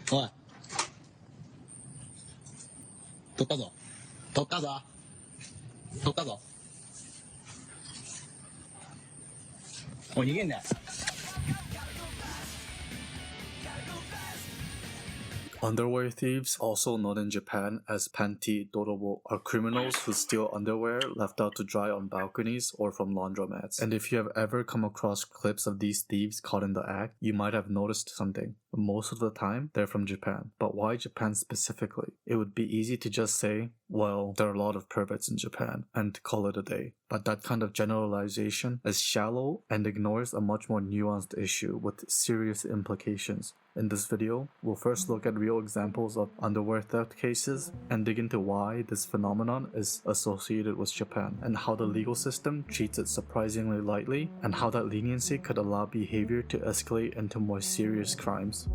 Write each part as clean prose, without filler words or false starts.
おい。取ったぞ。取ったぞ。取ったぞ。おい、逃げんなよ。Underwear thieves, also known in Japan as panty dorobo, are criminals who steal underwear left out to dry on balconies or from laundromats. And if you have ever come across clips of these thieves caught in the act, you might have noticed something. Most of the time, they're from Japan. But why Japan specifically? It would be easy to just say, well, there are a lot of perverts in Japan, and call it a day. But that kind of generalization is shallow and ignores a much more nuanced issue with serious implications. In this video, we'll first look at real examples of underwear theft cases and dig into why this phenomenon is associated with Japan and how the legal system treats it surprisingly lightly and how that leniency could allow behavior to escalate into more serious crimes.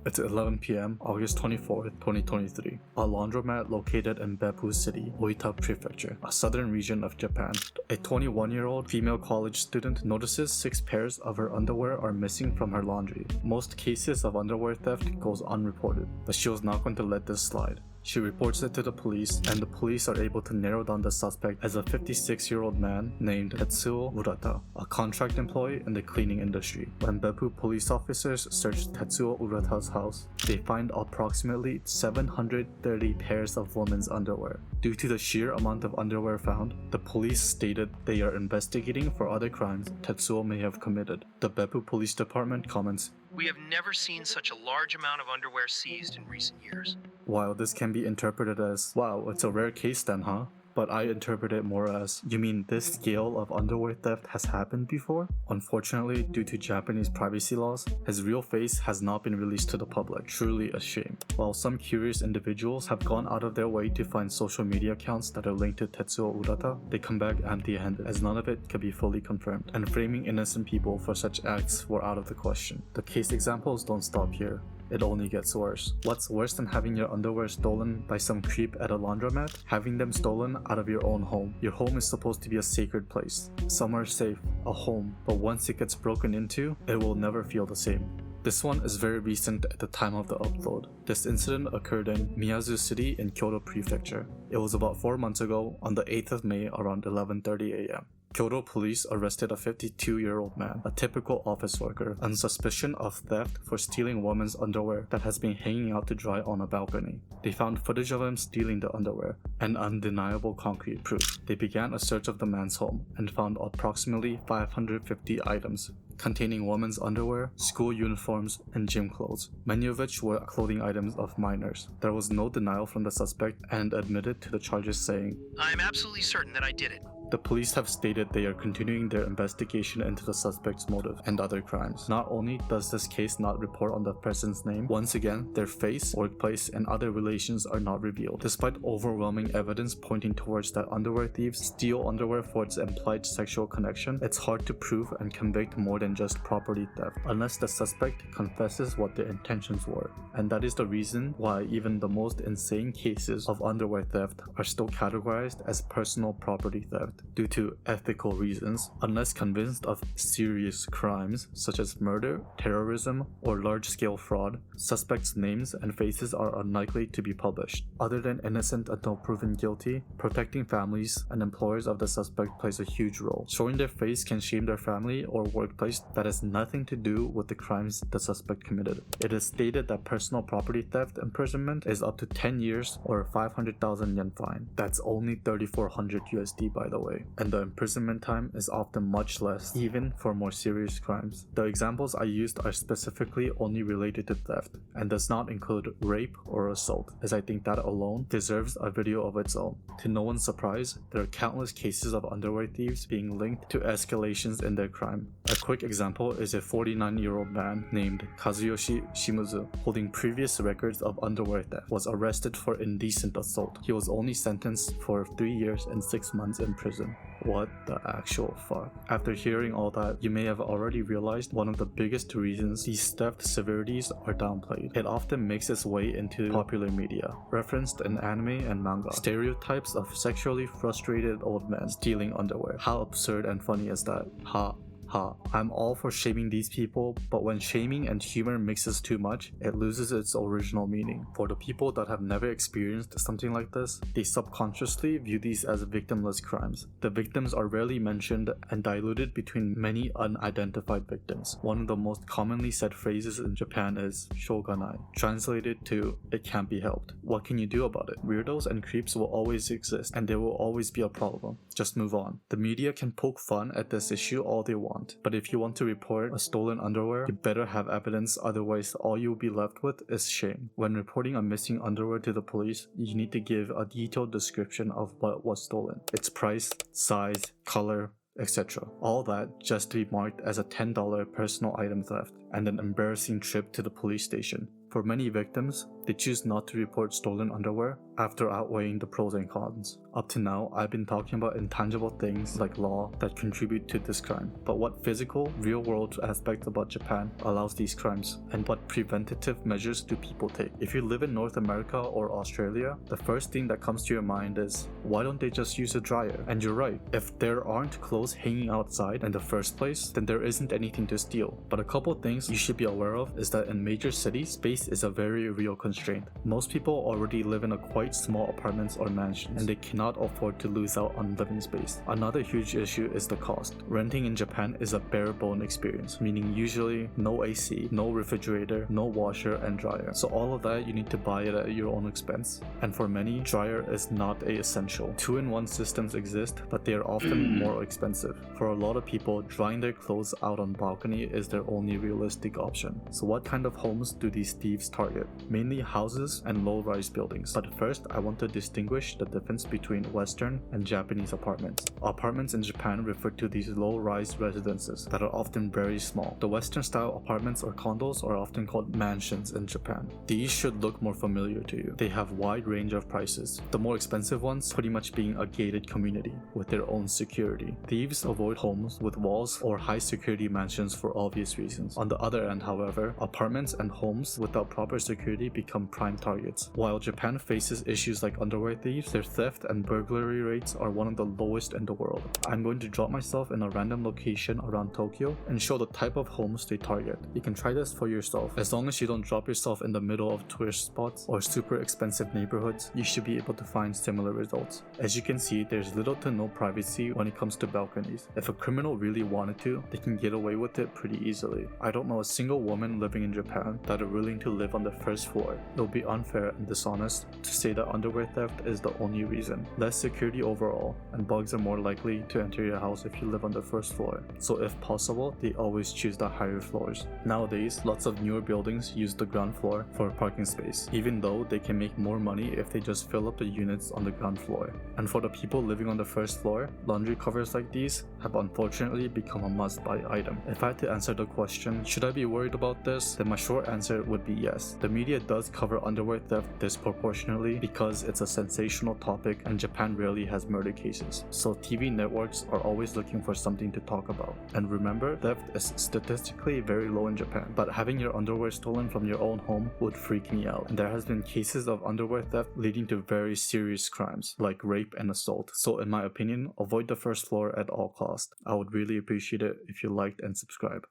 It's 11 p.m. August 24th, 2023. A laundromat located in Beppu City, Oita Prefecture, a southern region of Japan. A 21-year-old female college student notices 6 pairs of her underwear are missing from her laundry. Most cases of underwear theft goes unreported, but she was not going to let this slide. She reports it to the police, and the police are able to narrow down the suspect as a 56-year-old man named Tetsuo Urata, a contract employee in the cleaning industry. When Beppu police officers search Tetsuo Urata's house, they find approximately 730 pairs of women's underwear. Due to the sheer amount of underwear found, the police stated they are investigating for other crimes Tetsuo may have committed. The Beppu Police Department comments, "We have never seen such a large amount of underwear seized in recent years." While this can be interpreted as, wow, it's a rare case then, huh? But I interpret it more as, you mean this scale of underwear theft has happened before? Unfortunately, due to Japanese privacy laws, his real face has not been released to the public. Truly a shame. While some curious individuals have gone out of their way to find social media accounts that are linked to Tetsuo Urata, they come back empty-handed, as none of it can be fully confirmed, and framing innocent people for such acts were out of the question. The case examples don't stop here. It only gets worse. What's worse than having your underwear stolen by some creep at a laundromat? Having them stolen out of your own home. Your home is supposed to be a sacred place, somewhere safe, a home, but once it gets broken into, it will never feel the same. This one is very recent at the time of the upload. This incident occurred in Miyazu City in Kyoto Prefecture. It was about 4 months ago on the 8th of May around 11:30 a.m. Kyoto police arrested a 52-year-old man, a typical office worker, on suspicion of theft for stealing women's underwear that has been hanging out to dry on a balcony. They found footage of him stealing the underwear, and undeniable concrete proof. They began a search of the man's home and found approximately 550 items containing women's underwear, school uniforms, and gym clothes, many of which were clothing items of minors. There was no denial from the suspect and admitted to the charges, saying, "I'm absolutely certain that I did it." The police have stated they are continuing their investigation into the suspect's motive and other crimes. Not only does this case not report on the person's name, once again, their face, workplace, and other relations are not revealed. Despite overwhelming evidence pointing towards that underwear thieves steal underwear for its implied sexual connection, it's hard to prove and convict more than just property theft, unless the suspect confesses what their intentions were. And that is the reason why even the most insane cases of underwear theft are still categorized as personal property theft. Due to ethical reasons, unless convinced of serious crimes such as murder, terrorism, or large-scale fraud, suspects' names and faces are unlikely to be published. Other than innocent until proven guilty, protecting families and employers of the suspect plays a huge role. Showing their face can shame their family or workplace that has nothing to do with the crimes the suspect committed. It is stated that personal property theft imprisonment is up to 10 years or a 500,000 yen fine. That's only 3,400 USD, by the way. And the imprisonment time is often much less, even for more serious crimes. The examples I used are specifically only related to theft, and does not include rape or assault, as I think that alone deserves a video of its own. To no one's surprise, there are countless cases of underwear thieves being linked to escalations in their crime. A quick example is a 49-year-old man named Kazuyoshi Shimizu, holding previous records of underwear theft, was arrested for indecent assault. He was only sentenced for 3 years and 6 months in prison. What the actual fuck? After hearing all that, you may have already realized one of the biggest reasons these theft severities are downplayed. It often makes its way into popular media, referenced in anime and manga. Stereotypes of sexually frustrated old men stealing underwear. How absurd and funny is that? Ha I'm all for shaming these people, but when shaming and humor mixes too much, it loses its original meaning. For the people that have never experienced something like this, they subconsciously view these as victimless crimes. The victims are rarely mentioned and diluted between many unidentified victims. One of the most commonly said phrases in Japan is shogunai, translated to "it can't be helped." What can you do about it? Weirdos and creeps will always exist, and there will always be a problem. Just move on. The media can poke fun at this issue all they want, but if you want to report a stolen underwear, you better have evidence, otherwise all you'll be left with is shame. When reporting a missing underwear to the police, you need to give a detailed description of what was stolen, its price, size, color, etc. All that just to be marked as a $10 personal item theft and an embarrassing trip to the police station. For many victims, they choose not to report stolen underwear after outweighing the pros and cons. Up to now, I've been talking about intangible things like law that contribute to this crime, but what physical, real-world aspects about Japan allows these crimes, and what preventative measures do people take? If you live in North America or Australia, the first thing that comes to your mind is, why don't they just use a dryer? And you're right, if there aren't clothes hanging outside in the first place, then there isn't anything to steal. But a couple things you should be aware of is that in major cities, space is a very real constraint. Most people already live in a quite small apartments or mansions, and they cannot afford to lose out on living space. Another huge issue is the cost. Renting in Japan is a bare bone experience, meaning usually no AC, no refrigerator, no washer and dryer. So all of that you need to buy it at your own expense. And for many, dryer is not a essential. 2-in-1 systems exist, but they are often more expensive. For a lot of people, drying their clothes out on balcony is their only realistic option. So what kind of homes do these thieves target? Mainly houses and low-rise buildings. But first, I want to distinguish the difference between Western and Japanese apartments. Apartments in Japan refer to these low-rise residences that are often very small. The Western-style apartments or condos are often called mansions in Japan. These should look more familiar to you. They have wide range of prices. The more expensive ones pretty much being a gated community with their own security. Thieves avoid homes with walls or high-security mansions for obvious reasons. On the other end, however, apartments and homes without proper security become prime targets. While Japan faces issues like underwear thieves, their theft and burglary rates are one of the lowest in the world. I'm going to drop myself in a random location around Tokyo and show the type of homes they target. You can try this for yourself. As long as you don't drop yourself in the middle of tourist spots or super expensive neighborhoods, you should be able to find similar results. As you can see, there's little to no privacy when it comes to balconies. If a criminal really wanted to, they can get away with it pretty easily. I don't know a single woman living in Japan that are willing to live on the first floor. It would be unfair and dishonest to say that underwear theft is the only reason. Less security overall, and bugs are more likely to enter your house if you live on the first floor. So if possible, they always choose the higher floors. Nowadays, lots of newer buildings use the ground floor for parking space, even though they can make more money if they just fill up the units on the ground floor. And for the people living on the first floor, laundry covers like these have unfortunately become a must-buy item. If I had to answer the question, should I be worried about this? Then my short answer would be yes. The media does cover underwear theft disproportionately because it's a sensational topic and Japan rarely has murder cases. So TV networks are always looking for something to talk about. And remember, theft is statistically very low in Japan, but having your underwear stolen from your own home would freak me out. And there has been cases of underwear theft leading to very serious crimes like rape and assault. So in my opinion, avoid the first floor at all costs. I would really appreciate it if you liked and subscribe.